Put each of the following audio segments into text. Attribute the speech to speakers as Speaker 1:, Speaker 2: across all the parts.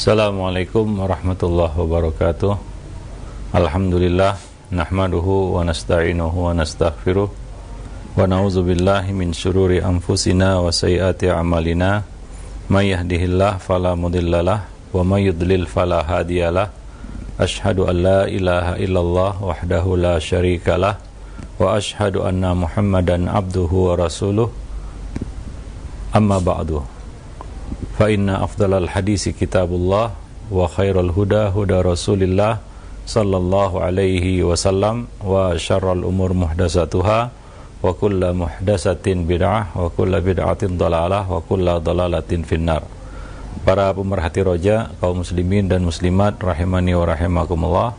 Speaker 1: Assalamualaikum warahmatullahi wabarakatuh. Alhamdulillah nahmaduhu wa nasta'inuhu wa nastaghfiruh wa na'udzubillahi min syururi anfusina wa sayyiati a'malina. May yahdihillahu fala mudhillalah wa may yudlil fala hadiyalah. Asyhadu an la ilaha illallah wahdahu la syarikalah wa asyhadu anna Muhammadan abduhu wa rasuluh. Amma ba'du. Fa inna afdalal hadisi kitabullah wa khairal huda huda Rasulillah sallallahu alaihi wasallam wa syarrul umur muhdatsatuha wa kullu muhdatsatin bid'ah wa kullu bid'atin dhalalah wa kullu dhalalatin finnar. Para pemerhati roja, kaum muslimin dan muslimat rahimani wa rahimakumullah.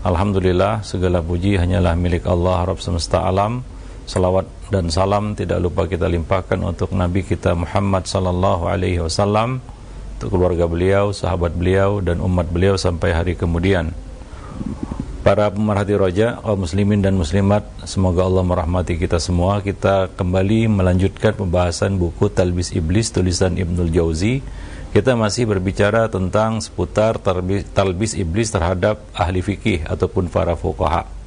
Speaker 1: Alhamdulillah, segala puji hanyalah milik Allah Rabb semesta alam. Salawat dan salam tidak lupa kita limpahkan untuk Nabi kita Muhammad sallallahu alaihi wasallam, untuk keluarga beliau, sahabat beliau dan umat beliau sampai hari kemudian. Para pemerhati roja, kaum muslimin dan muslimat, semoga Allah merahmati kita semua. Kita kembali melanjutkan pembahasan buku Talbis Iblis tulisan Ibnul Jauzi. Kita masih berbicara tentang seputar talbis iblis terhadap ahli fikih ataupun para fuqaha.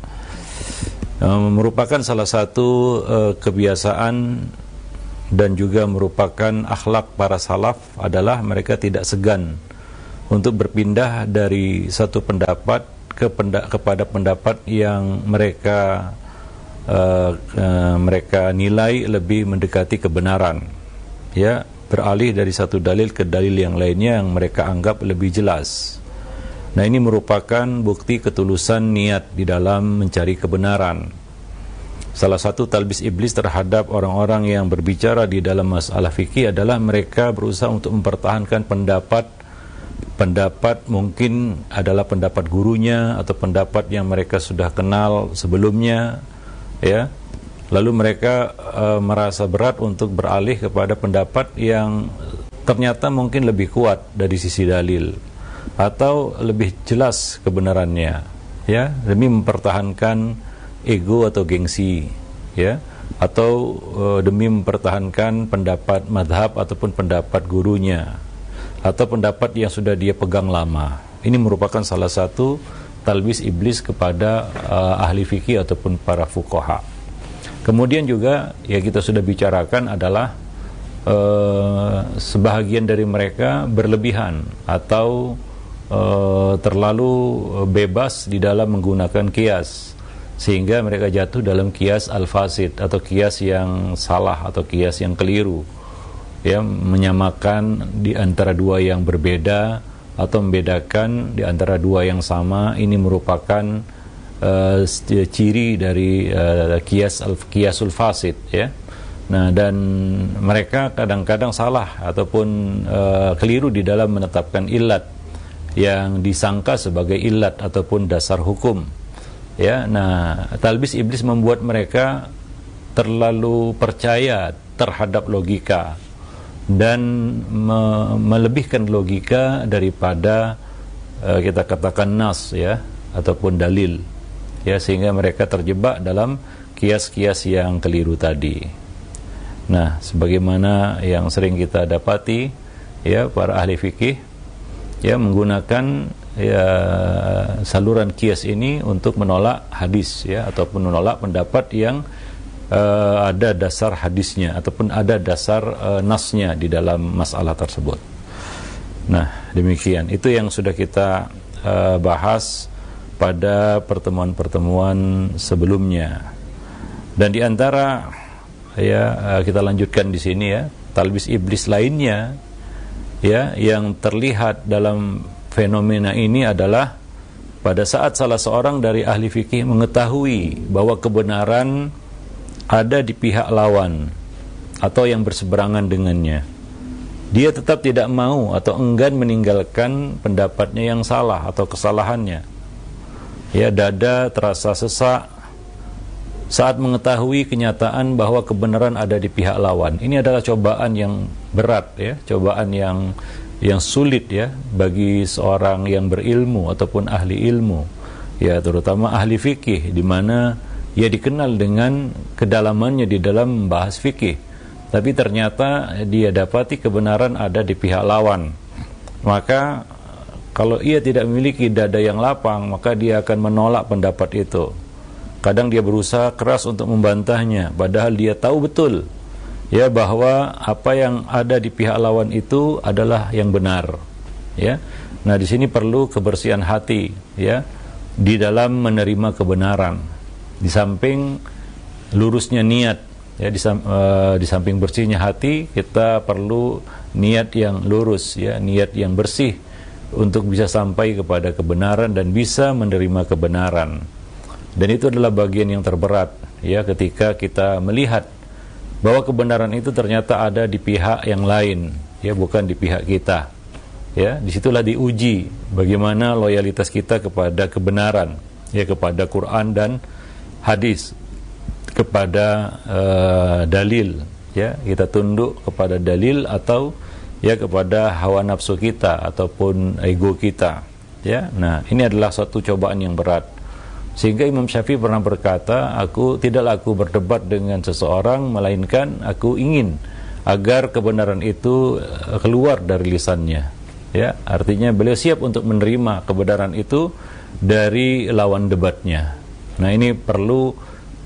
Speaker 1: Merupakan salah satu kebiasaan dan juga merupakan akhlak para salaf adalah mereka tidak segan untuk berpindah dari satu pendapat kepada pendapat yang mereka nilai lebih mendekati kebenaran, ya, beralih dari satu dalil ke dalil yang lainnya yang mereka anggap lebih jelas. Nah, ini merupakan bukti ketulusan niat di dalam mencari kebenaran. Salah satu talbis iblis terhadap orang-orang yang berbicara di dalam masalah fikih adalah mereka berusaha untuk mempertahankan pendapat mungkin adalah pendapat gurunya atau pendapat yang mereka sudah kenal sebelumnya, ya. Lalu mereka merasa berat untuk beralih kepada pendapat yang ternyata mungkin lebih kuat dari sisi dalil atau lebih jelas kebenarannya, ya, demi mempertahankan ego atau gengsi, ya, atau demi mempertahankan pendapat madhab ataupun pendapat gurunya atau pendapat yang sudah dia pegang lama. Ini merupakan salah satu talbis iblis kepada ahli fikih ataupun para fuqaha. Kemudian juga ya kita sudah bicarakan adalah sebahagian dari mereka berlebihan atau terlalu bebas di dalam menggunakan kias, sehingga mereka jatuh dalam kias al-fasid atau kias yang salah atau kias yang keliru, ya, menyamakan di antara dua yang berbeda atau membedakan di antara dua yang sama. Ini merupakan ciri dari kiasul fasid, ya. Nah, dan mereka kadang-kadang salah ataupun keliru di dalam menetapkan illat yang disangka sebagai illat ataupun dasar hukum, ya. Nah, talbis iblis membuat mereka terlalu percaya terhadap logika dan melebihkan logika daripada kita katakan nas, ya, ataupun dalil, ya, sehingga mereka terjebak dalam kias-kias yang keliru tadi. Nah, sebagaimana yang sering kita dapati, ya, para ahli fikih, ya, menggunakan, ya, saluran kias ini untuk menolak hadis, ya, ataupun menolak pendapat yang ada dasar hadisnya ataupun ada dasar nasnya di dalam masalah tersebut. Nah, demikian itu yang sudah kita bahas pada pertemuan-pertemuan sebelumnya. Dan di antara, ya, kita lanjutkan di sini, ya, talbis iblis lainnya, ya, yang terlihat dalam fenomena ini adalah pada saat salah seorang dari ahli fikih mengetahui bahwa kebenaran ada di pihak lawan atau yang berseberangan dengannya, dia tetap tidak mau atau enggan meninggalkan pendapatnya yang salah atau kesalahannya. Ya, dada terasa sesak saat mengetahui kenyataan bahwa kebenaran ada di pihak lawan. Ini adalah cobaan yang berat, ya, cobaan yang sulit, ya, bagi seorang yang berilmu ataupun ahli ilmu, ya, terutama ahli fikih, di mana ia dikenal dengan kedalamannya di dalam membahas fikih, tapi ternyata dia dapati kebenaran ada di pihak lawan. Maka Kalau ia tidak memiliki dada yang lapang, maka dia akan menolak pendapat itu. Kadang dia berusaha keras untuk membantahnya, padahal dia tahu betul ya bahwa apa yang ada di pihak lawan itu adalah yang benar. Ya. Nah, di sini perlu kebersihan hati ya di dalam menerima kebenaran. Di samping lurusnya niat ya, di samping bersihnya hati, kita perlu niat yang lurus ya, niat yang bersih untuk bisa sampai kepada kebenaran dan bisa menerima kebenaran. Dan itu adalah bagian yang terberat ya, ketika kita melihat bahwa kebenaran itu ternyata ada di pihak yang lain ya, bukan di pihak kita. Ya, disitulah diuji bagaimana loyalitas kita kepada kebenaran ya, kepada Quran dan hadis, kepada dalil ya, kita tunduk kepada dalil atau ya kepada hawa nafsu kita ataupun ego kita ya. Nah, ini adalah suatu cobaan yang berat, sehingga Imam Syafi'i pernah berkata, tidaklah aku berdebat dengan seseorang, melainkan aku ingin agar kebenaran itu keluar dari lisannya ya. Artinya beliau siap untuk menerima kebenaran itu dari lawan debatnya. Nah, ini perlu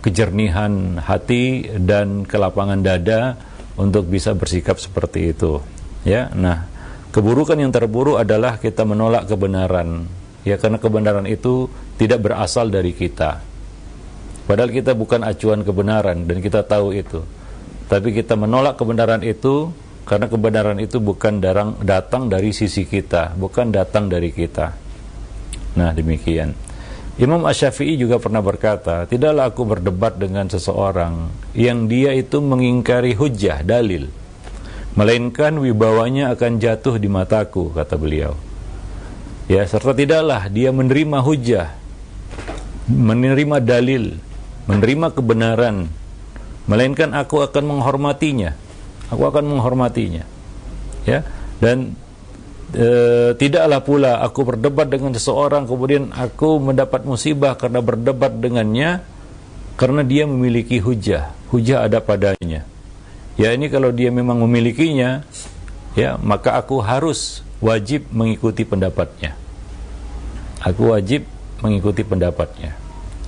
Speaker 1: kejernihan hati dan kelapangan dada untuk bisa bersikap seperti itu ya. Nah, keburukan yang terburuk adalah kita menolak kebenaran ya, karena kebenaran itu tidak berasal dari kita, padahal kita bukan acuan kebenaran dan kita tahu itu, tapi kita menolak kebenaran itu karena kebenaran itu bukan datang dari sisi kita, bukan datang dari kita. Nah, demikian. Imam Asy-Syafi'i juga pernah berkata, tidaklah aku berdebat dengan seseorang yang dia itu mengingkari hujjah, dalil, melainkan wibawanya akan jatuh di mataku, kata beliau ya. Serta tidaklah dia menerima hujjah, menerima dalil, menerima kebenaran, melainkan aku akan menghormatinya, ya. Dan tidaklah pula aku berdebat dengan seseorang kemudian aku mendapat musibah karena berdebat dengannya, karena dia memiliki hujjah ada padanya ya. Ini kalau dia memang memilikinya ya, maka aku wajib mengikuti pendapatnya,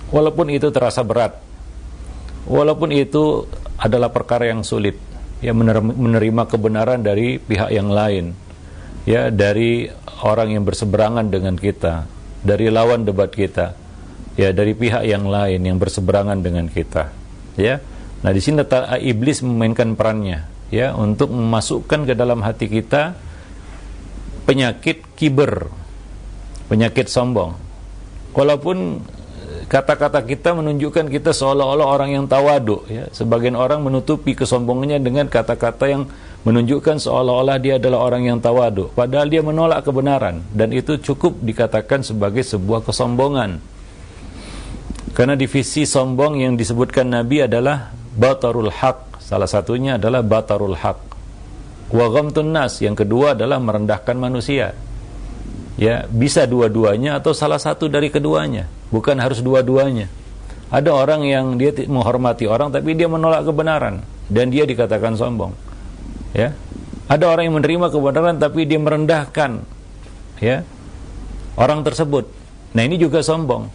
Speaker 1: walaupun itu terasa berat, walaupun itu adalah perkara yang sulit ya, menerima kebenaran dari pihak yang lain ya, dari orang yang berseberangan dengan kita, dari lawan debat kita ya, dari pihak yang lain yang berseberangan dengan kita ya. Nah, di sini iblis memainkan perannya ya, untuk memasukkan ke dalam hati kita penyakit kiber, penyakit sombong. Walaupun kata-kata kita menunjukkan kita seolah-olah orang yang tawadu ya. Sebagian orang menutupi kesombongannya dengan kata-kata yang menunjukkan seolah-olah dia adalah orang yang tawadu, padahal dia menolak kebenaran, dan itu cukup dikatakan sebagai sebuah kesombongan. Karena divisi sombong yang disebutkan Nabi adalah batarul haq, salah satunya adalah batarul haq, wa ghamtun nas, yang kedua adalah merendahkan manusia ya. Bisa dua-duanya atau salah satu dari keduanya, bukan harus dua-duanya. Ada orang yang dia menghormati orang tapi dia menolak kebenaran dan dia dikatakan sombong ya. Ada orang yang menerima kebenaran tapi dia merendahkan ya orang tersebut. Nah, ini juga sombong.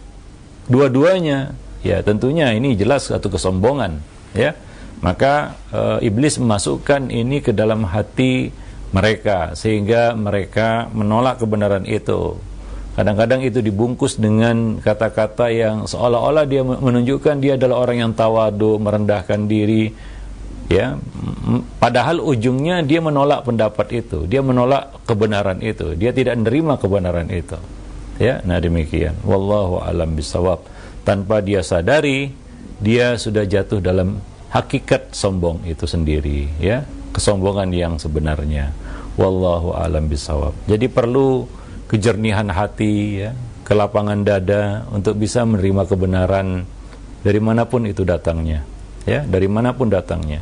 Speaker 1: Dua-duanya ya, tentunya ini jelas satu kesombongan ya. Maka iblis memasukkan ini ke dalam hati mereka sehingga mereka menolak kebenaran itu. Kadang-kadang itu dibungkus dengan kata-kata yang seolah-olah dia menunjukkan dia adalah orang yang tawadu, merendahkan diri ya. Padahal ujungnya dia menolak pendapat itu, dia menolak kebenaran itu, dia tidak menerima kebenaran itu ya. Nah, demikian, wallahu alam bisawab. Tanpa dia sadari, dia sudah jatuh dalam hakikat sombong itu sendiri ya, kesombongan yang sebenarnya. Wallahu alam bisawab. Jadi perlu kejernihan hati ya, kelapangan dada untuk bisa menerima kebenaran dari manapun itu datangnya ya, dari manapun datangnya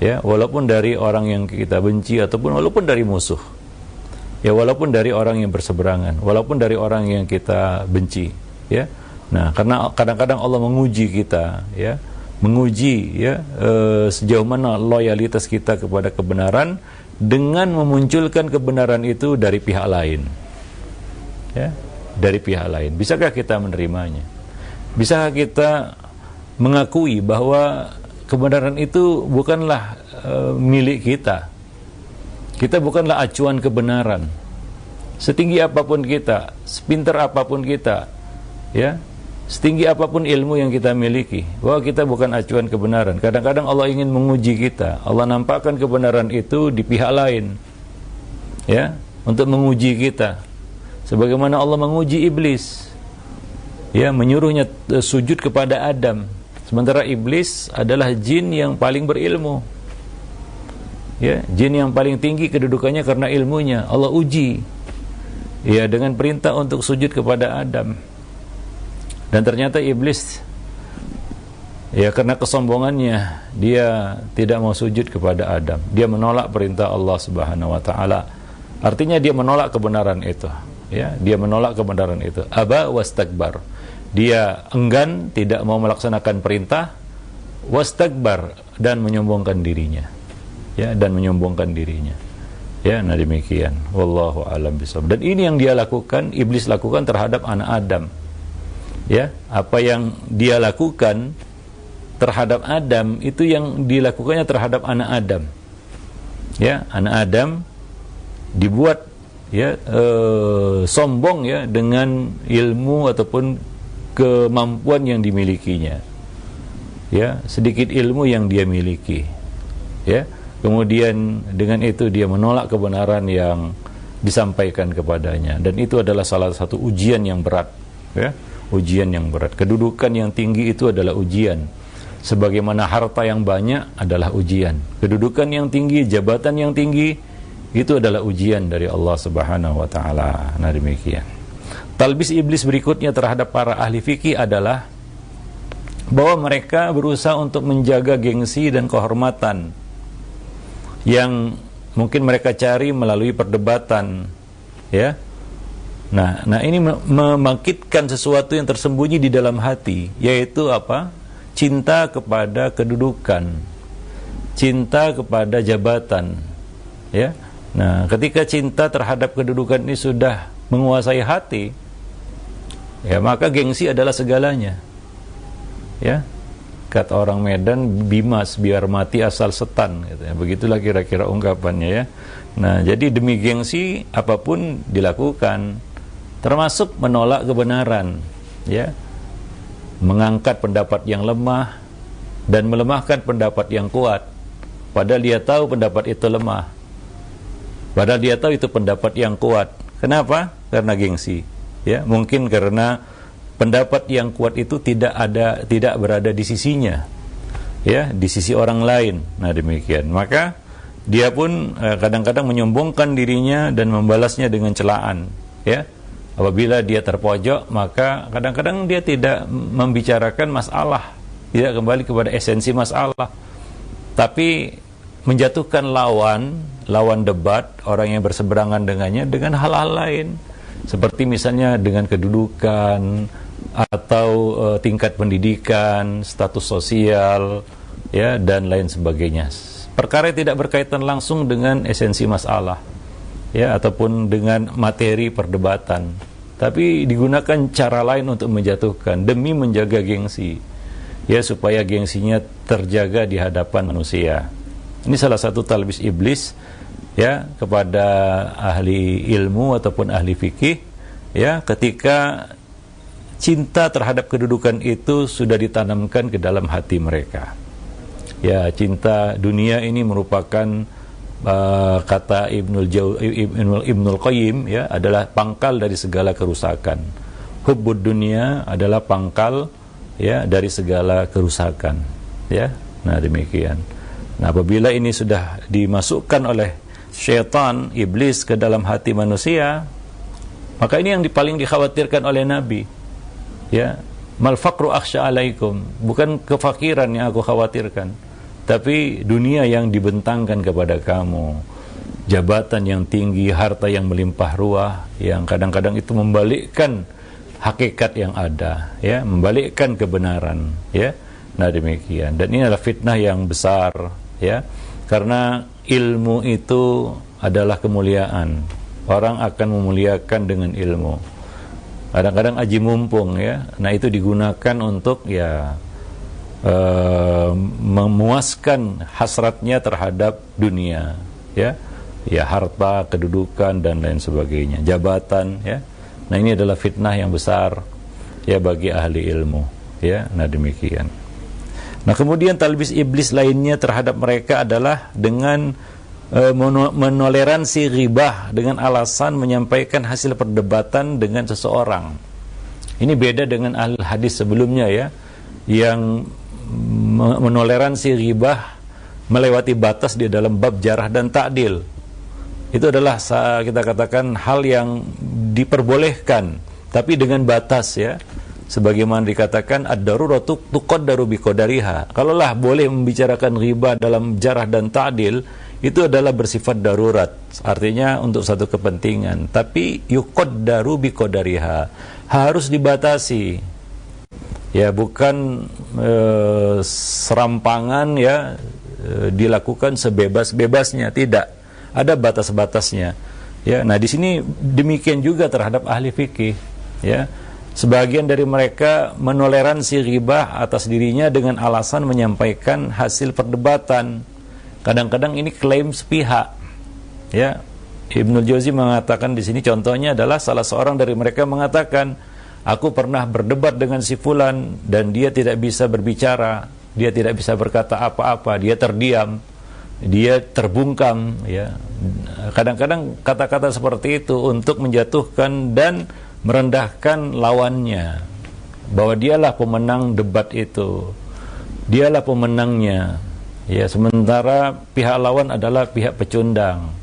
Speaker 1: ya, walaupun dari orang yang kita benci ataupun walaupun dari musuh ya, walaupun dari orang yang berseberangan, walaupun dari orang yang kita benci ya. Nah, karena kadang-kadang Allah menguji kita ya, menguji ya sejauh mana loyalitas kita kepada kebenaran dengan memunculkan kebenaran itu dari pihak lain ya, dari pihak lain. Bisakah kita menerimanya? Bisakah kita mengakui bahwa kebenaran itu bukanlah milik kita? Kita bukanlah acuan kebenaran. Setinggi apapun kita, sepintar apapun kita, ya, setinggi apapun ilmu yang kita miliki, bahwa kita bukan acuan kebenaran. Kadang-kadang Allah ingin menguji kita. Allah nampakkan kebenaran itu di pihak lain, ya, untuk menguji kita. Sebagaimana Allah menguji iblis, ya, menyuruhnya sujud kepada Adam. Sementara iblis adalah jin yang paling berilmu, ya, jin yang paling tinggi kedudukannya karena ilmunya. Allah uji, ya, dengan perintah untuk sujud kepada Adam. Dan ternyata iblis, ya, karena kesombongannya dia tidak mau sujud kepada Adam. Dia menolak perintah Allah Subhanahu wa taala. Artinya dia menolak kebenaran itu, ya, dia menolak kebenaran itu. Aba wastakbar. Dia enggan, tidak mau melaksanakan perintah, wastakbar, dan menyombongkan dirinya, ya, dan menyombongkan dirinya. Ya, nah demikian. Wallahu a'lam bishawab. Dan ini yang dia lakukan, iblis lakukan terhadap anak Adam. Ya, apa yang dia lakukan terhadap Adam itu yang dilakukannya terhadap anak Adam. Ya, anak Adam dibuat, ya, sombong, ya, dengan ilmu ataupun kemampuan yang dimilikinya. Ya, sedikit ilmu yang dia miliki. Ya. Kemudian dengan itu dia menolak kebenaran yang disampaikan kepadanya, dan itu adalah salah satu ujian yang berat, ya, ujian yang berat. Kedudukan yang tinggi itu adalah ujian, sebagaimana harta yang banyak adalah ujian. Kedudukan yang tinggi, jabatan yang tinggi, itu adalah ujian dari Allah Subhanahu wa taala. Nah demikian. Talbis iblis berikutnya terhadap para ahli fikih adalah bahwa mereka berusaha untuk menjaga gengsi dan kehormatan yang mungkin mereka cari melalui perdebatan, ya. Nah ini membangkitkan sesuatu yang tersembunyi di dalam hati, yaitu apa? Cinta kepada kedudukan, cinta kepada jabatan, ya. Nah, ketika cinta terhadap kedudukan ini sudah menguasai hati, ya, maka gengsi adalah segalanya, ya. Kata orang Medan, bimas biar mati asal setan, gitu ya. Begitulah kira-kira ungkapannya, ya. Nah, jadi demi gengsi apapun dilakukan, termasuk menolak kebenaran, ya, mengangkat pendapat yang lemah dan melemahkan pendapat yang kuat, padahal dia tahu pendapat itu lemah, padahal dia tahu itu pendapat yang kuat. Kenapa? Karena gengsi, ya. Mungkin karena pendapat yang kuat itu tidak berada di sisinya, ya, di sisi orang lain. Nah demikian. Maka dia pun kadang-kadang menyombongkan dirinya dan membalasnya dengan celaan, ya. Apabila dia terpojok, maka kadang-kadang dia tidak membicarakan masalah, tidak kembali kepada esensi masalah, tapi menjatuhkan lawan debat, orang yang berseberangan dengannya, dengan hal-hal lain, seperti misalnya dengan kedudukan atau tingkat pendidikan, status sosial, ya, dan lain sebagainya. Perkara yang tidak berkaitan langsung dengan esensi masalah, ya, ataupun dengan materi perdebatan, tapi digunakan cara lain untuk menjatuhkan demi menjaga gengsi, ya, supaya gengsinya terjaga di hadapan manusia. Ini salah satu talbis iblis, ya, kepada ahli ilmu ataupun ahli fikih, ya, ketika cinta terhadap kedudukan itu sudah ditanamkan ke dalam hati mereka. Ya, cinta dunia ini merupakan kata Ibnul Qayyim, ya, adalah pangkal dari segala kerusakan. Hubbud dunia adalah pangkal, ya, dari segala kerusakan, ya. Nah demikian. Nah, apabila ini sudah dimasukkan oleh syaitan, iblis, ke dalam hati manusia, maka ini yang paling dikhawatirkan oleh Nabi, ya. Mal faqru akhsha alaikum, bukan kefakiran yang aku khawatirkan, tapi dunia yang dibentangkan kepada kamu, jabatan yang tinggi, harta yang melimpah ruah, yang kadang-kadang itu membalikkan hakikat yang ada, ya, membalikkan kebenaran, ya. Nah demikian. Dan ini adalah fitnah yang besar, ya, karena ilmu itu adalah kemuliaan. Orang akan memuliakan dengan ilmu. kadang-kadang aji mumpung ya. Nah, itu digunakan untuk ya memuaskan hasratnya terhadap dunia ya. Ya, harta, kedudukan dan lain sebagainya, jabatan ya. Nah, ini adalah fitnah yang besar ya bagi ahli ilmu ya. Nah, demikian. Nah, kemudian talbis iblis lainnya terhadap mereka adalah dengan menoleransi ghibah dengan alasan menyampaikan hasil perdebatan dengan seseorang. Ini beda dengan ahli hadis sebelumnya ya, yang menoleransi ghibah melewati batas di dalam bab jarah dan ta'dil. Itu adalah kita katakan hal yang diperbolehkan, tapi dengan batas ya. Sebagaimana dikatakan ad-daruratu tuqaddaru biqadariha. Kalaulah boleh membicarakan ghibah dalam jarah dan ta'dil, itu adalah bersifat darurat, artinya untuk satu kepentingan, tapi yuqaddaru biqadariha, harus dibatasi. Ya, bukan serampangan ya, dilakukan sebebas-bebasnya, tidak. Ada batas-batasnya. Ya, nah di sini demikian juga terhadap ahli fikih. Ya, sebagian dari mereka menoleransi ghibah atas dirinya dengan alasan menyampaikan hasil perdebatan. Kadang-kadang ini klaim sepihak. Ya, Ibnul Jauzi mengatakan di sini contohnya adalah salah seorang dari mereka mengatakan, aku pernah berdebat dengan si fulan dan dia tidak bisa berbicara, dia tidak bisa berkata apa-apa, dia terdiam, dia terbungkam ya. Kadang-kadang kata-kata seperti itu untuk menjatuhkan dan merendahkan lawannya, bahwa dialah pemenang debat itu, dialah pemenangnya ya, sementara pihak lawan adalah pihak pecundang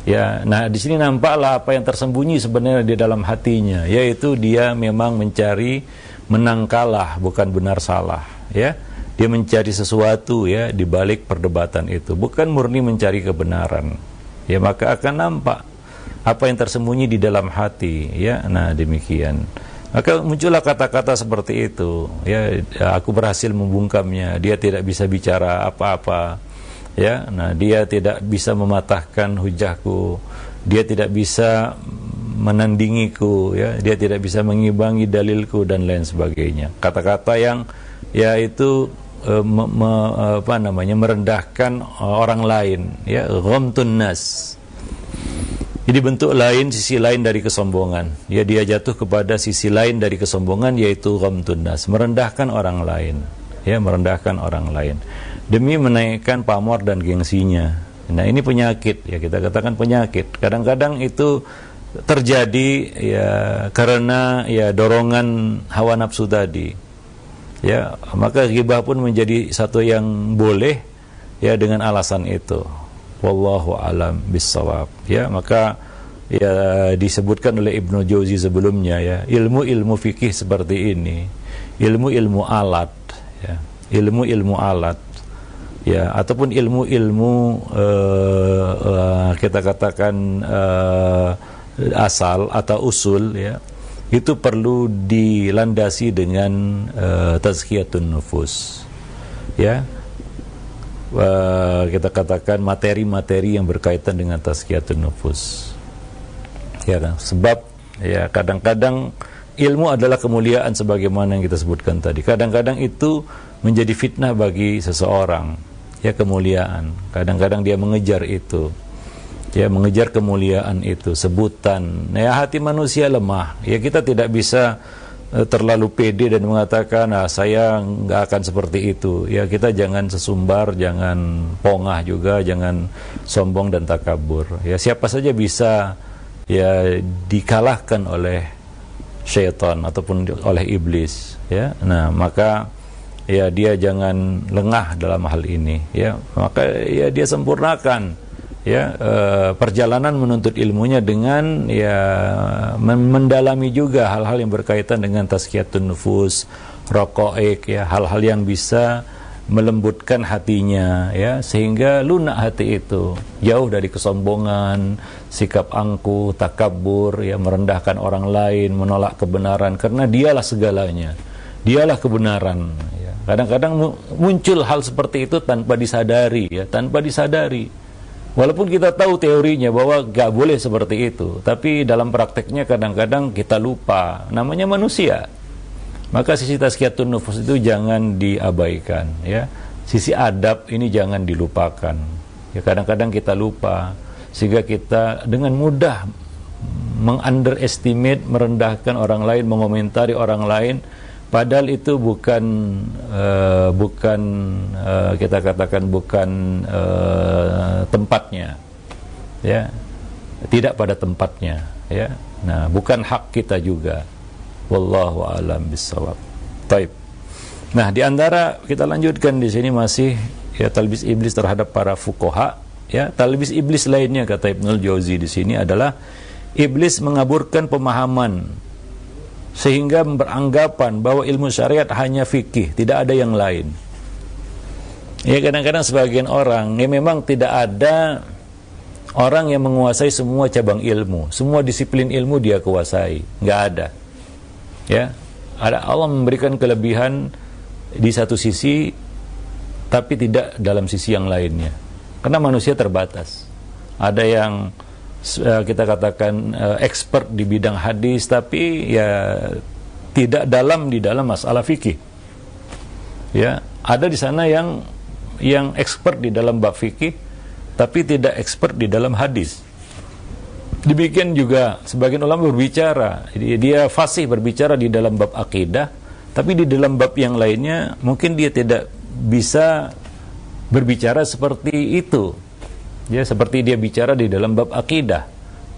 Speaker 1: ya. Nah, di sini nampaklah apa yang tersembunyi sebenarnya di dalam hatinya, yaitu dia memang mencari menang kalah, bukan benar salah ya. Dia mencari sesuatu ya di balik perdebatan itu, bukan murni mencari kebenaran. Ya, maka akan nampak apa yang tersembunyi di dalam hati ya. Nah, demikian. Maka muncullah kata-kata seperti itu ya, aku berhasil membungkamnya, dia tidak bisa bicara apa-apa ya. Nah, dia tidak bisa mematahkan hujahku, dia tidak bisa menandingiku ya, dia tidak bisa mengimbangi dalilku dan lain sebagainya. Kata-kata yang yaitu merendahkan orang lain ya, ghamtun nas. Jadi bentuk lain, sisi lain dari kesombongan ya, dia jatuh kepada sisi lain dari kesombongan, yaitu ghamtun nas, merendahkan orang lain ya, merendahkan orang lain demi menaikkan pamor dan gengsinya. Nah, ini penyakit ya, kita katakan penyakit. Kadang-kadang itu terjadi ya karena ya dorongan hawa nafsu tadi. Ya, maka ghibah pun menjadi satu yang boleh ya dengan alasan itu. Wallahu alam bissawab. Ya, maka ya disebutkan oleh Ibnu Jauzi sebelumnya ya, ilmu-ilmu fikih seperti ini, ilmu-ilmu alat ya, ilmu-ilmu alat ya, ataupun ilmu-ilmu kita katakan asal atau usul ya, itu perlu dilandasi dengan tazkiyatun nufus ya. Kita katakan materi-materi yang berkaitan dengan tazkiyatun nufus ya kan? Sebab ya kadang-kadang ilmu adalah kemuliaan sebagaimana yang kita sebutkan tadi. Kadang-kadang itu menjadi fitnah bagi seseorang ya, kemuliaan. Kadang-kadang dia mengejar itu ya, mengejar kemuliaan itu, sebutan. Ya, hati manusia lemah. Ya, kita tidak bisa terlalu pede dan mengatakan, saya nggak akan seperti itu. Ya, kita jangan sesumbar, jangan pongah juga, jangan sombong dan takabur. Ya, siapa saja bisa ya dikalahkan oleh syaitan ataupun oleh iblis. Ya, nah maka ya dia jangan lengah dalam hal ini. Ya, maka ya dia sempurnakan ya perjalanan menuntut ilmunya dengan ya mendalami juga hal-hal yang berkaitan dengan tazkiyatun nufus, raqaiq ya, hal-hal yang bisa melembutkan hatinya ya, sehingga lunak hati itu, jauh dari kesombongan, sikap angkuh, takabur ya, merendahkan orang lain, menolak kebenaran karena dialah segalanya, dialah kebenaran ya. Kadang-kadang muncul hal seperti itu tanpa disadari ya, tanpa disadari Walaupun kita tahu teorinya bahwa gak boleh seperti itu, tapi dalam prakteknya kadang-kadang kita lupa, namanya manusia. Maka sisi tazkiyatun nufus itu jangan diabaikan, ya. Sisi adab ini jangan dilupakan. Ya, kadang-kadang kita lupa, sehingga kita dengan mudah mengunderestimate, merendahkan orang lain, mengomentari orang lain, padahal itu bukan kita katakan bukan tempatnya, ya, tidak pada tempatnya, ya. Nah, bukan hak kita juga. Wallahu a'lam bishawab. Taib. Nah, di antara kita lanjutkan di sini masih ya talbis iblis terhadap para fuqaha, ya. Talbis iblis lainnya kata Ibnul Jauzi di sini adalah iblis mengaburkan pemahaman sehingga beranggapan bahwa ilmu syariat hanya fikih, tidak ada yang lain. Ya, kadang-kadang sebagian orang, ya memang tidak ada orang yang menguasai semua cabang ilmu, semua disiplin ilmu dia kuasai, nggak ada. Ya, Allah memberikan kelebihan di satu sisi, tapi tidak dalam sisi yang lainnya. Karena manusia terbatas. Ada yang kita katakan expert di bidang hadis, tapi ya tidak di dalam masalah fikih. Ya, ada di sana yang expert di dalam bab fikih, tapi tidak expert di dalam hadis. Demikian juga sebagian ulama berbicara, dia fasih berbicara di dalam bab akidah, tapi di dalam bab yang lainnya mungkin dia tidak bisa berbicara seperti itu. Ya, seperti dia bicara di dalam bab akidah.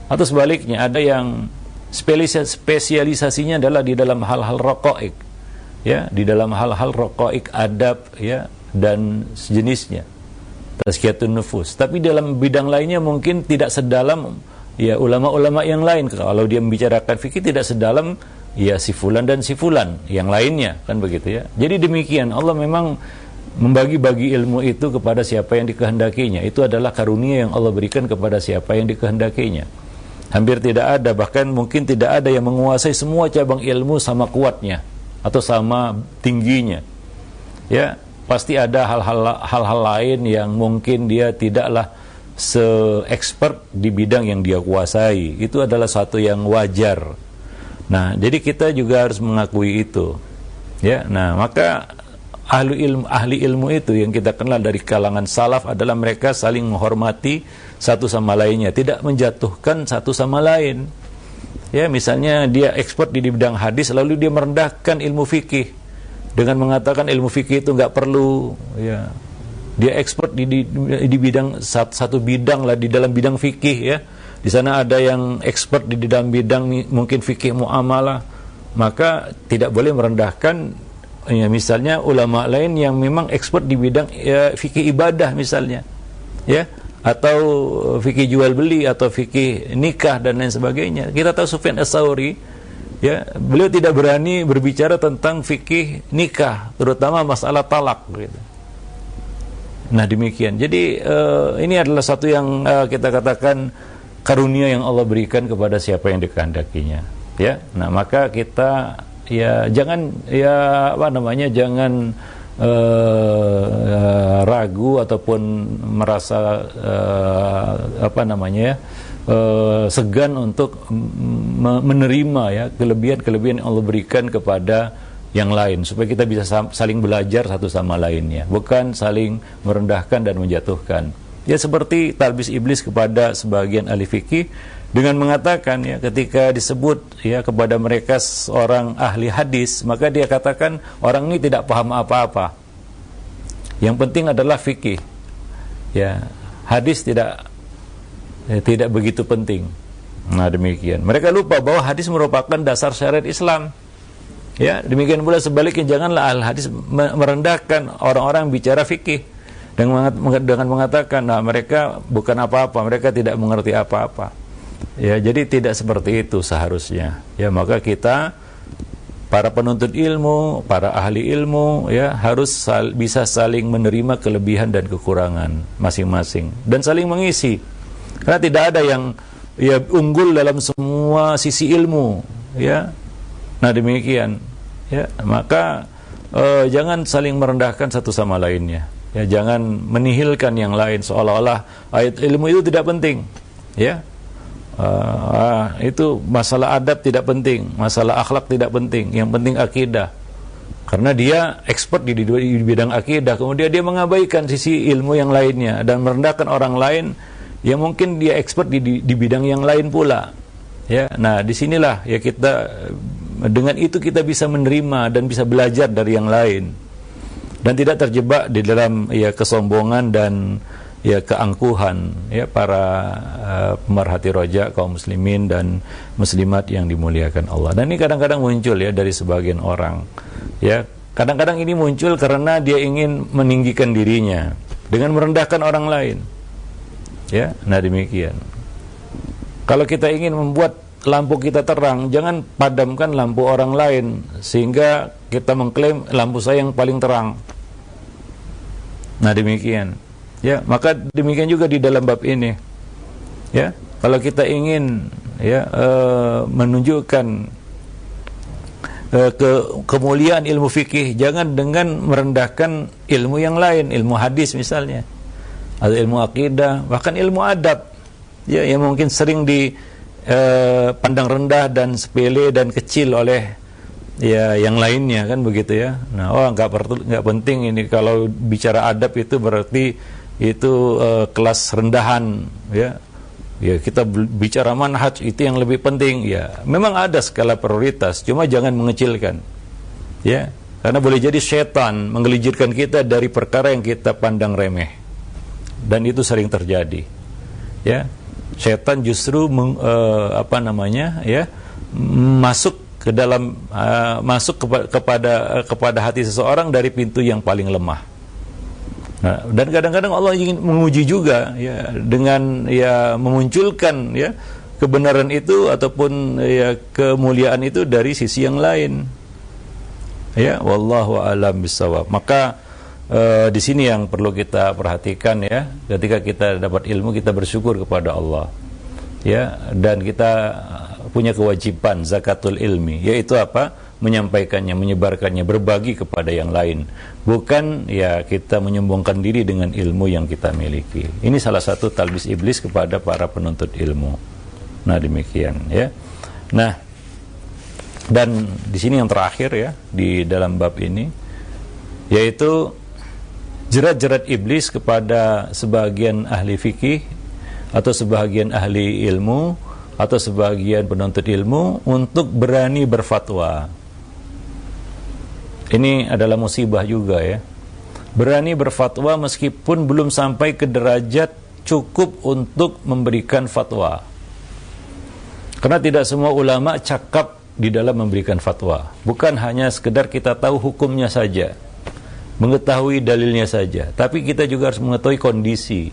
Speaker 1: Atau sebaliknya, ada yang spesialisasinya adalah di dalam hal-hal raqaiq. Ya, di dalam hal-hal raqaiq, adab, ya, dan sejenisnya. Tazkiyatun nufus. Tapi dalam bidang lainnya mungkin tidak sedalam ya ulama-ulama yang lain. Kalau dia membicarakan fikih tidak sedalam ya si fulan dan si fulan yang lainnya, kan begitu ya. Jadi demikian, Allah memang membagi-bagi ilmu itu kepada siapa yang dikehendakinya. Itu adalah karunia yang Allah berikan kepada siapa yang dikehendakinya. Hampir tidak ada, bahkan mungkin tidak ada yang menguasai semua cabang ilmu sama kuatnya atau sama tingginya. Ya, pasti ada hal-hal lain yang mungkin dia tidaklah se-expert di bidang yang dia kuasai. Itu adalah satu yang wajar. Nah, jadi kita juga harus mengakui itu. Ya, nah maka ahli ilmu itu yang kita kenal dari kalangan salaf adalah mereka saling menghormati satu sama lainnya, tidak menjatuhkan satu sama lain. Ya, misalnya dia expert di bidang hadis, lalu dia merendahkan ilmu fikih dengan mengatakan ilmu fikih itu nggak perlu. Ya, dia expert di bidang satu bidang lah, di dalam bidang fikih, ya. Di sana ada yang expert di dalam bidang mungkin fikih muamalah, maka tidak boleh merendahkan ya, misalnya ulama lain yang memang expert di bidang ya, fikih ibadah misalnya, ya, atau fikih jual beli atau fikih nikah dan lain sebagainya. Kita tahu Sufyan Ats-Tsauri, ya, beliau tidak berani berbicara tentang fikih nikah, terutama masalah talak gitu. Nah, demikian. Jadi ini adalah satu yang kita katakan karunia yang Allah berikan kepada siapa yang dikehendakinya, ya. Nah, maka kita ya jangan jangan ragu ataupun merasa segan untuk menerima ya kelebihan yang Allah berikan kepada yang lain, supaya kita bisa saling belajar satu sama lainnya, bukan saling merendahkan dan menjatuhkan. Ya, seperti talbis iblis kepada sebagian ahli fikih dengan mengatakan ya, ketika disebut ya kepada mereka seorang ahli hadis, maka dia katakan orang ini tidak paham apa-apa. Yang penting adalah fikih. Ya, hadis tidak begitu penting. Nah, demikian. Mereka lupa bahwa hadis merupakan dasar syariat Islam. Ya, demikian pula sebaliknya, janganlah ahli hadis merendahkan orang-orang bicara fikih dengan mengatakan nah mereka bukan apa-apa, mereka tidak mengerti apa-apa. Ya, jadi tidak seperti itu seharusnya. Ya, maka kita para penuntut ilmu, para ahli ilmu ya harus bisa saling menerima kelebihan dan kekurangan masing-masing dan saling mengisi. Karena tidak ada yang ya unggul dalam semua sisi ilmu, ya. Nah, demikian. Ya, maka jangan saling merendahkan satu sama lainnya. Ya, jangan menihilkan yang lain seolah-olah ayat ilmu itu tidak penting. Ya, itu masalah adab tidak penting, masalah akhlak tidak penting, yang penting akidah. Karena dia expert di bidang akidah, kemudian dia mengabaikan sisi ilmu yang lainnya dan merendahkan orang lain yang mungkin dia expert di bidang yang lain pula. Ya, nah disinilah ya kita dengan itu kita bisa menerima dan bisa belajar dari yang lain dan tidak terjebak di dalam ya kesombongan dan ya keangkuhan ya para pemerhati roja kaum muslimin dan muslimat yang dimuliakan Allah. Dan ini kadang-kadang muncul ya dari sebagian orang. Ya, kadang-kadang ini muncul karena dia ingin meninggikan dirinya dengan merendahkan orang lain. Ya, nah demikian. Kalau kita ingin membuat lampu kita terang, jangan padamkan lampu orang lain sehingga kita mengklaim lampu saya yang paling terang. Nah demikian. Ya, maka demikian juga di dalam bab ini. Ya, kalau kita ingin ya menunjukkan kemuliaan ilmu fikih, jangan dengan merendahkan ilmu yang lain, ilmu hadis misalnya, atau ilmu akidah, bahkan ilmu adab. Ya, yang mungkin sering dipandang rendah dan sepele dan kecil oleh ya yang lainnya kan begitu ya. Nah, nggak penting ini kalau bicara adab itu berarti itu kelas rendahan ya. Ya kita bicara manhaj itu yang lebih penting ya. Memang ada skala prioritas, cuma jangan mengecilkan. Ya, karena boleh jadi setan menggelincirkan kita dari perkara yang kita pandang remeh. Dan itu sering terjadi. Ya. Setan justru masuk ke dalam kepada hati seseorang dari pintu yang paling lemah. Nah, dan kadang-kadang Allah ingin menguji juga ya dengan ya memunculkan ya kebenaran itu ataupun ya kemuliaan itu dari sisi yang lain. Ya, wallahu a'lam bishawab. Maka di sini yang perlu kita perhatikan ya, ketika kita dapat ilmu kita bersyukur kepada Allah. Ya, dan kita punya kewajiban zakatul ilmi, yaitu apa? Menyampaikannya, menyebarkannya, berbagi kepada yang lain. Bukan ya kita menyombongkan diri dengan ilmu yang kita miliki. Ini salah satu talbis iblis kepada para penuntut ilmu. Nah, demikian ya. Nah, dan di sini yang terakhir ya di dalam bab ini yaitu jerat-jerat iblis kepada sebagian ahli fikih atau sebagian ahli ilmu atau sebagian penuntut ilmu untuk berani berfatwa. Ini adalah musibah juga ya. Berani berfatwa meskipun belum sampai ke derajat cukup untuk memberikan fatwa. Karena tidak semua ulama cakap di dalam memberikan fatwa. Bukan hanya sekedar kita tahu hukumnya saja, mengetahui dalilnya saja, tapi kita juga harus mengetahui kondisi.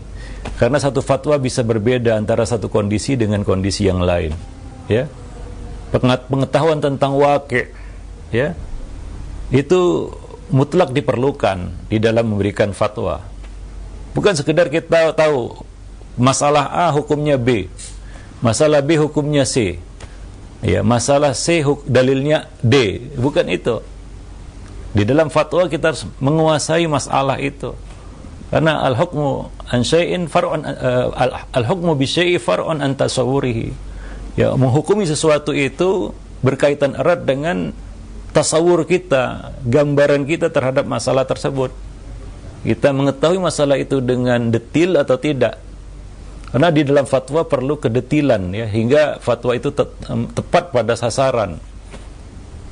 Speaker 1: Karena satu fatwa bisa berbeda antara satu kondisi dengan kondisi yang lain. Ya, pengetahuan tentang waqi', ya, itu mutlak diperlukan di dalam memberikan fatwa. Bukan sekedar kita tahu masalah A hukumnya B, masalah B hukumnya C, ya, masalah C dalilnya D. Bukan itu. Di dalam fatwa kita harus menguasai masalah itu. Karena al-hukmu an syai'in far'un al-hukmu bi syai'i far'un an tasawwurihi. Ya, menghukumi sesuatu itu berkaitan erat dengan tasawur kita, gambaran kita terhadap masalah tersebut. Kita mengetahui masalah itu dengan detil atau tidak. Karena di dalam fatwa perlu kedetilan ya, hingga fatwa itu tepat pada sasaran.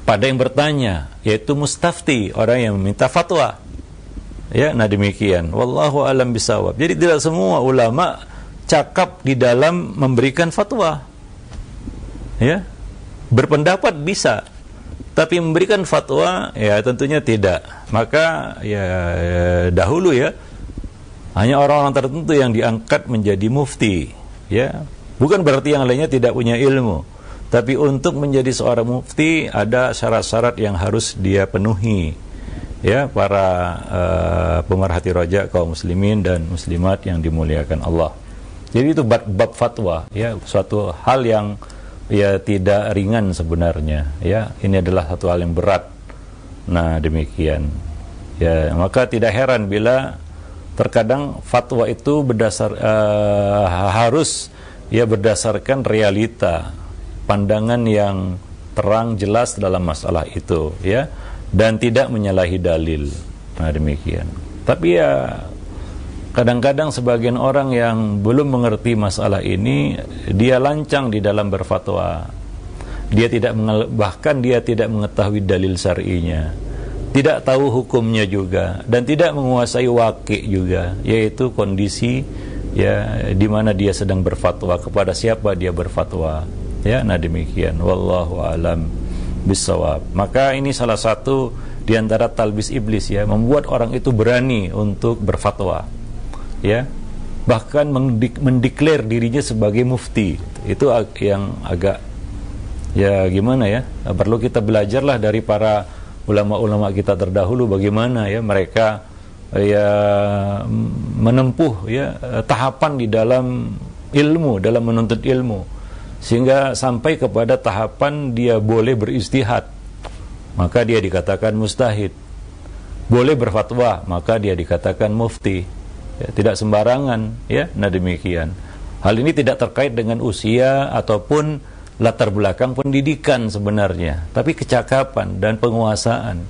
Speaker 1: Pada yang bertanya, yaitu mustafti, orang yang meminta fatwa. Ya, nah demikian. Wallahu alam bisawab. Jadi tidak semua ulama cakap di dalam memberikan fatwa. Ya. Berpendapat bisa, tapi memberikan fatwa ya tentunya tidak. Maka ya dahulu ya hanya orang-orang tertentu yang diangkat menjadi mufti, ya. Bukan berarti yang lainnya tidak punya ilmu, tapi untuk menjadi seorang mufti ada syarat-syarat yang harus dia penuhi. Ya, para pemerhati roja kaum muslimin dan muslimat yang dimuliakan Allah. Jadi itu bab fatwa, ya, suatu hal yang ya tidak ringan sebenarnya, ya. Ini adalah satu hal yang berat. Nah, demikian. Ya, maka tidak heran bila terkadang fatwa itu harus ya berdasarkan realita, pandangan yang terang jelas dalam masalah itu, ya, dan tidak menyalahi dalil. Nah, demikian. Tapi ya kadang-kadang sebagian orang yang belum mengerti masalah ini, dia lancang di dalam berfatwa. Dia bahkan dia tidak mengetahui dalil syar'inya, tidak tahu hukumnya juga, dan tidak menguasai waqi' juga, yaitu kondisi ya di mana dia sedang berfatwa, kepada siapa dia berfatwa. Ya, nah demikian. Wallahu alam bissawab. Maka ini salah satu di antara talbis iblis, ya, membuat orang itu berani untuk berfatwa, ya, bahkan mendeklar dirinya sebagai mufti. Itu yang agak, ya gimana ya, perlu kita belajarlah dari para ulama-ulama kita terdahulu, bagaimana ya mereka ya menempuh ya tahapan di dalam ilmu, dalam menuntut ilmu, sehingga sampai kepada tahapan dia boleh beristihad, maka dia dikatakan mustahid. Boleh berfatwa, maka dia dikatakan mufti, ya, tidak sembarangan, ya. Nah demikian. Hal ini tidak terkait dengan usia ataupun latar belakang pendidikan sebenarnya, tapi kecakapan dan penguasaan.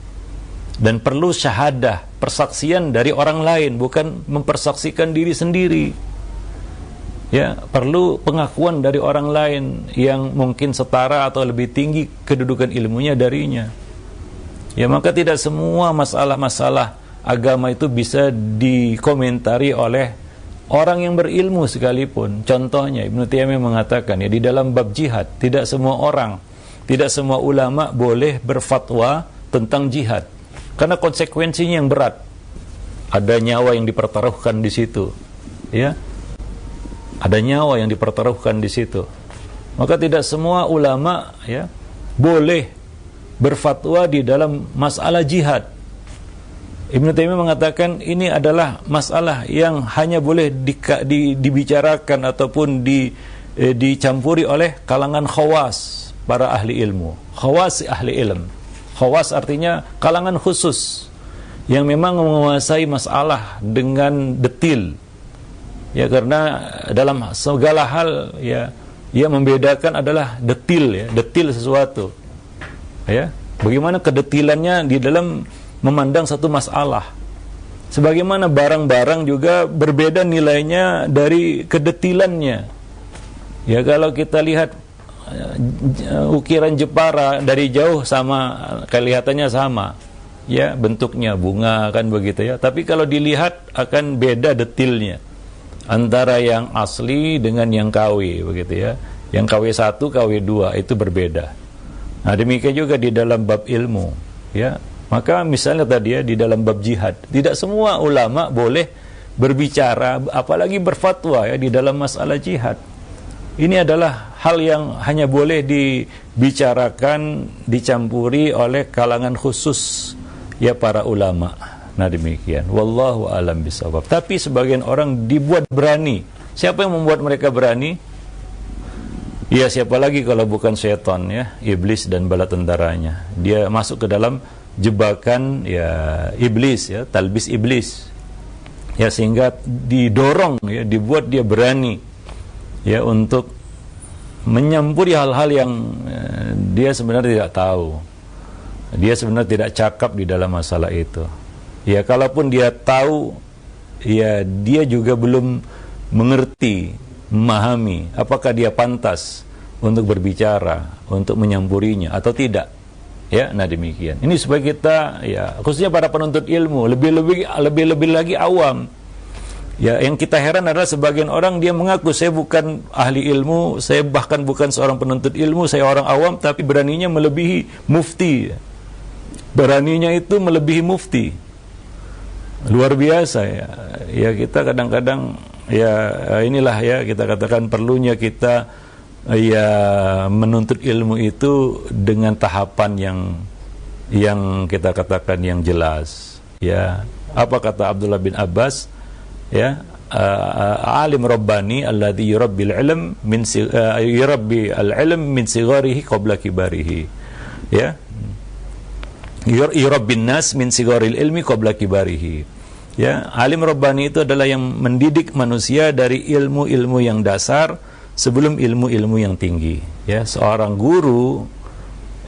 Speaker 1: Dan perlu syahadah, persaksian dari orang lain, bukan mempersaksikan diri sendiri. Ya, perlu pengakuan dari orang lain yang mungkin setara atau lebih tinggi kedudukan ilmunya darinya. Ya, maka tidak semua masalah-masalah agama itu bisa dikomentari oleh orang yang berilmu sekalipun. Contohnya Ibnu Taimiyah mengatakan, ya, di dalam bab jihad, tidak semua orang, tidak semua ulama boleh berfatwa tentang jihad, karena konsekuensinya yang berat. Ada nyawa yang dipertaruhkan di situ, ya. Ada nyawa yang dipertaruhkan di situ. Maka tidak semua ulama, ya, boleh berfatwa di dalam masalah jihad. Ibnu Taimiyah mengatakan ini adalah masalah yang hanya boleh dibicarakan ataupun dicampuri oleh kalangan khawas, para ahli ilmu. Khawas, ahli ilm. Khawas artinya kalangan khusus yang memang menguasai masalah dengan detil. Ya, karena dalam segala hal, ya, yang membedakan adalah detil, ya, detil sesuatu. Ya, bagaimana kedetilannya di dalam memandang satu masalah. Sebagaimana barang-barang juga berbeda nilainya dari kedetilannya. Ya, kalau kita lihat ukiran Jepara dari jauh sama, kelihatannya sama, ya, bentuknya bunga kan begitu, ya. Tapi kalau dilihat akan beda detilnya antara yang asli dengan yang KW begitu, ya. Yang KW 1, KW 2 itu berbeda. Nah, demikian juga di dalam bab ilmu, ya. Maka misalnya tadi, ya, di dalam bab jihad, tidak semua ulama boleh berbicara, apalagi berfatwa, ya, di dalam masalah jihad. Ini adalah hal yang hanya boleh dibicarakan, dicampuri oleh kalangan khusus, ya, para ulama. Nah demikian. Wallahu alam bisawab. Tapi sebagian orang dibuat berani. Siapa yang membuat mereka berani? Ya, siapa lagi kalau bukan syaitan, ya, iblis dan bala tentaranya. Dia masuk ke dalam jebakan, ya, iblis, ya, talbis iblis, ya, sehingga didorong, ya, dibuat dia berani, ya, untuk menyampuri hal-hal yang dia sebenarnya tidak tahu. Dia sebenarnya tidak cakap di dalam masalah itu. Ya, kalaupun dia tahu, ya, dia juga belum mengerti, memahami apakah dia pantas untuk berbicara, untuk menyampurinya atau tidak. Ya, nah demikian. Ini supaya kita, ya, khususnya para penuntut ilmu, lebih lagi awam. Ya, yang kita heran adalah sebagian orang dia mengaku, saya bukan ahli ilmu, saya bahkan bukan seorang penuntut ilmu, saya orang awam, tapi beraninya melebihi mufti. Beraninya itu melebihi mufti. Luar biasa, ya. Ya, kita kadang-kadang, ya, inilah, ya, kita katakan perlunya kita, ya, menuntut ilmu itu dengan tahapan yang kita katakan yang jelas, ya. Apa kata Abdullah bin Abbas, ya, alim rabbani alladhi yurabbil ilm min yurabbi al-ilm min sigharihi qabla kibarihi, ya, yurabbin nas min sigharil ilmi qabla kibarihi. Ya, alim rabbani itu adalah yang mendidik manusia dari ilmu-ilmu yang dasar sebelum ilmu-ilmu yang tinggi. Ya, seorang guru,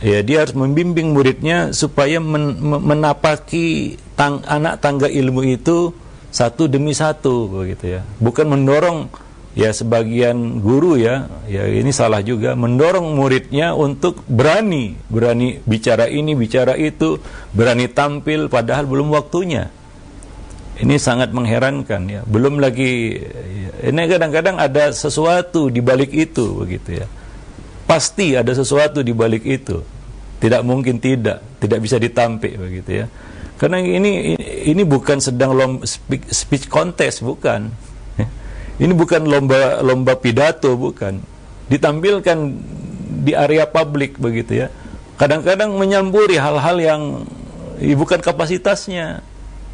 Speaker 1: ya, dia harus membimbing muridnya supaya menapaki anak tangga ilmu itu satu demi satu, begitu ya. Bukan mendorong, ya, sebagian guru, ya ini salah juga, mendorong muridnya untuk berani bicara ini, bicara itu, berani tampil padahal belum waktunya. Ini sangat mengherankan, ya. Belum lagi, ini kadang-kadang ada sesuatu di balik itu, begitu ya. Pasti ada sesuatu di balik itu. Tidak mungkin tidak bisa ditampik, begitu ya. Karena ini bukan sedang speech contest, bukan. Ini bukan lomba pidato, bukan. Ditampilkan di area publik, begitu ya. Kadang-kadang menyamburi hal-hal yang bukan kapasitasnya.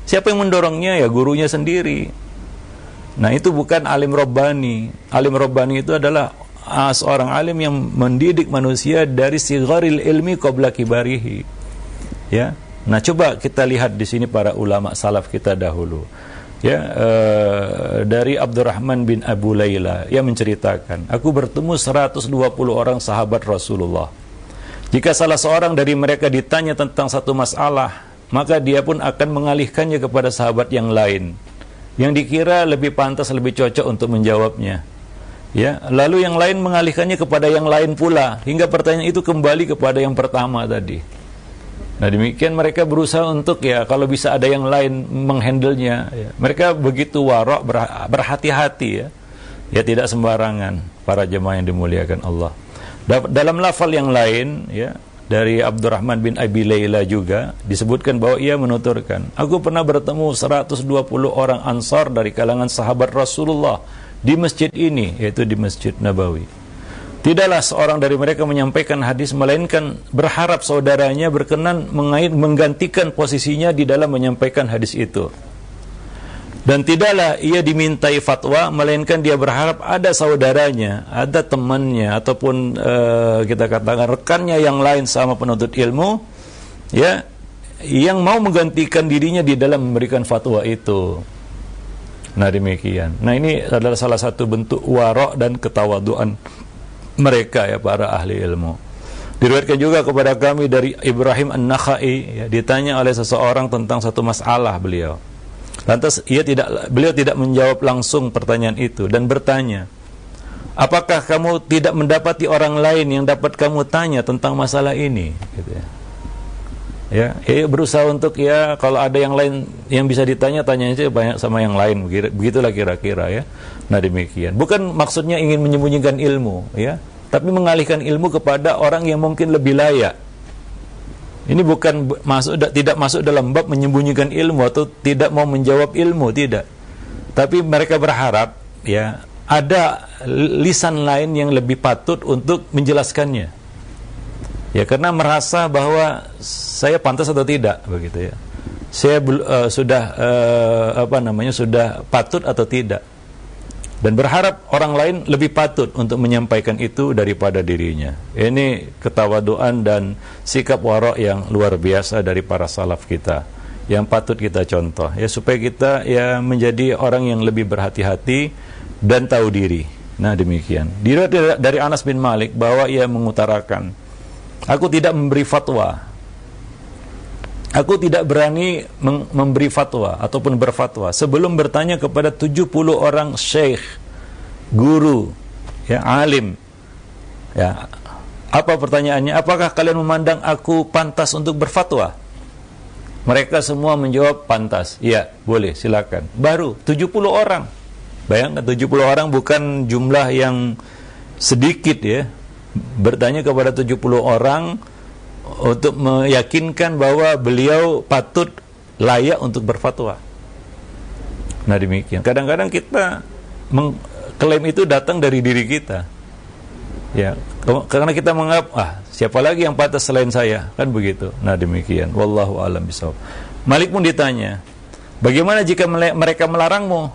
Speaker 1: Siapa yang mendorongnya? Ya gurunya sendiri. Nah, itu bukan alim rabbani. Alim rabbani itu adalah seorang alim yang mendidik manusia dari sigharil ilmi qabla kibarihi. Ya. Nah, coba kita lihat di sini para ulama salaf kita dahulu. Ya, dari Abdurrahman bin Abu Layla yang menceritakan, aku bertemu 120 orang sahabat Rasulullah. Jika salah seorang dari mereka ditanya tentang satu masalah, maka dia pun akan mengalihkannya kepada sahabat yang lain yang dikira lebih pantas, lebih cocok untuk menjawabnya. Ya, lalu yang lain mengalihkannya kepada yang lain pula, hingga pertanyaan itu kembali kepada yang pertama tadi. Nah, demikian mereka berusaha untuk, ya, kalau bisa ada yang lain menghandlenya, ya. Mereka begitu warok, berhati-hati, ya. Ya, tidak sembarangan para jemaah yang dimuliakan Allah. Dalam lafal yang lain, ya, dari Abdurrahman bin Abi Layla juga disebutkan bahwa ia menuturkan, aku pernah bertemu 120 orang Ansar dari kalangan sahabat Rasulullah di masjid ini, yaitu di Masjid Nabawi. Tidaklah seorang dari mereka menyampaikan hadis melainkan berharap saudaranya berkenan menggantikan posisinya di dalam menyampaikan hadis itu. Dan tidaklah ia dimintai fatwa melainkan dia berharap ada saudaranya, ada temannya, ataupun kita katakan rekannya yang lain sama penuntut ilmu, ya, yang mau menggantikan dirinya di dalam memberikan fatwa itu. Nah, demikian. Nah, ini adalah salah satu bentuk warok dan ketawaduan mereka, ya, para ahli ilmu. Diriwayatkan juga kepada kami dari Ibrahim An-Nakhai, ya, ditanya oleh seseorang tentang satu masalah beliau. Lantas beliau tidak menjawab langsung pertanyaan itu dan bertanya, apakah kamu tidak mendapati orang lain yang dapat kamu tanya tentang masalah ini? Gitu ya. Ya, berusaha untuk, ya, kalau ada yang lain yang bisa ditanya, tanya aja banyak sama yang lain, begitulah kira-kira, ya. Nah, demikian. Bukan maksudnya ingin menyembunyikan ilmu, ya, tapi mengalihkan ilmu kepada orang yang mungkin lebih layak. Ini bukan tidak masuk dalam bab menyembunyikan ilmu atau tidak mau menjawab ilmu, tidak. Tapi mereka berharap, ya, ada lisan lain yang lebih patut untuk menjelaskannya. Ya, karena merasa bahwa saya pantas atau tidak, begitu ya. Saya sudah patut atau tidak. Dan berharap orang lain lebih patut untuk menyampaikan itu daripada dirinya. Ini ketawaduan dan sikap warok yang luar biasa dari para salaf kita, yang patut kita contoh, ya, supaya kita, ya, menjadi orang yang lebih berhati-hati dan tahu diri. Nah, demikian. Diriwayatkan dari Anas bin Malik bahwa ia mengutarakan, aku tidak memberi fatwa. Aku tidak berani memberi fatwa ataupun berfatwa sebelum bertanya kepada 70 orang syekh, guru, ya, alim. Ya, apa pertanyaannya? Apakah kalian memandang aku pantas untuk berfatwa? Mereka semua menjawab pantas. Ya, boleh, silakan. Baru 70 orang. Bayangkan 70 orang bukan jumlah yang sedikit, ya. Bertanya kepada 70 orang untuk meyakinkan bahwa beliau patut layak untuk berfatwa. Nah, demikian. Kadang-kadang kita mengklaim itu datang dari diri kita. Ya, karena kita menganggap, siapa lagi yang pantas selain saya? Kan begitu. Nah, demikian. Wallahu a'lam bishawab. Malik pun ditanya, bagaimana jika mereka melarangmu?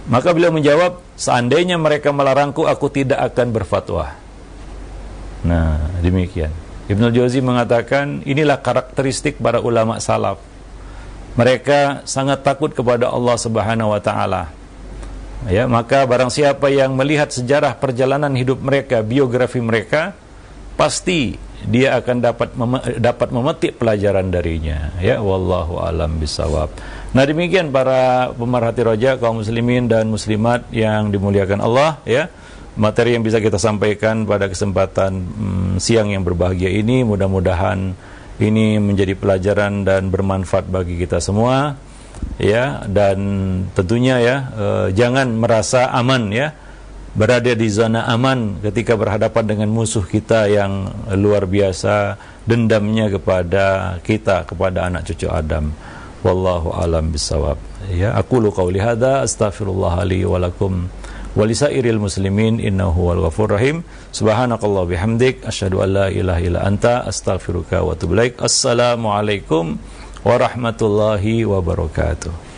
Speaker 1: Maka beliau menjawab, seandainya mereka melarangku, aku tidak akan berfatwa. Nah, demikian. Ibnul Jauzi mengatakan, inilah karakteristik para ulama salaf. mereka sangat takut kepada Allah Subhanahu wa taala. Ya, maka barang siapa yang melihat sejarah perjalanan hidup mereka, biografi mereka, pasti dia akan dapat memetik pelajaran darinya. Ya, wallahu alam bisawab. Nah, demikian para pemerhati roja, kaum muslimin dan muslimat yang dimuliakan Allah, ya. Materi yang bisa kita sampaikan pada kesempatan siang yang berbahagia ini, mudah-mudahan ini menjadi pelajaran dan bermanfaat bagi kita semua. Ya, dan tentunya ya, jangan merasa aman, ya, berada di zona aman ketika berhadapan dengan musuh kita yang luar biasa dendamnya kepada kita, kepada anak cucu Adam. Wallahu alam bisawab. Ya, aqulu qauli hadza astaghfirullah li wa lakum wa lisairil muslimin innahu huwal ghafurur rahim. Subhanakallah bihamdik asyhadu an la ilaha illa anta astaghfiruka wa atubu ilaik. Assalamualaikum warahmatullahi wabarakatuh.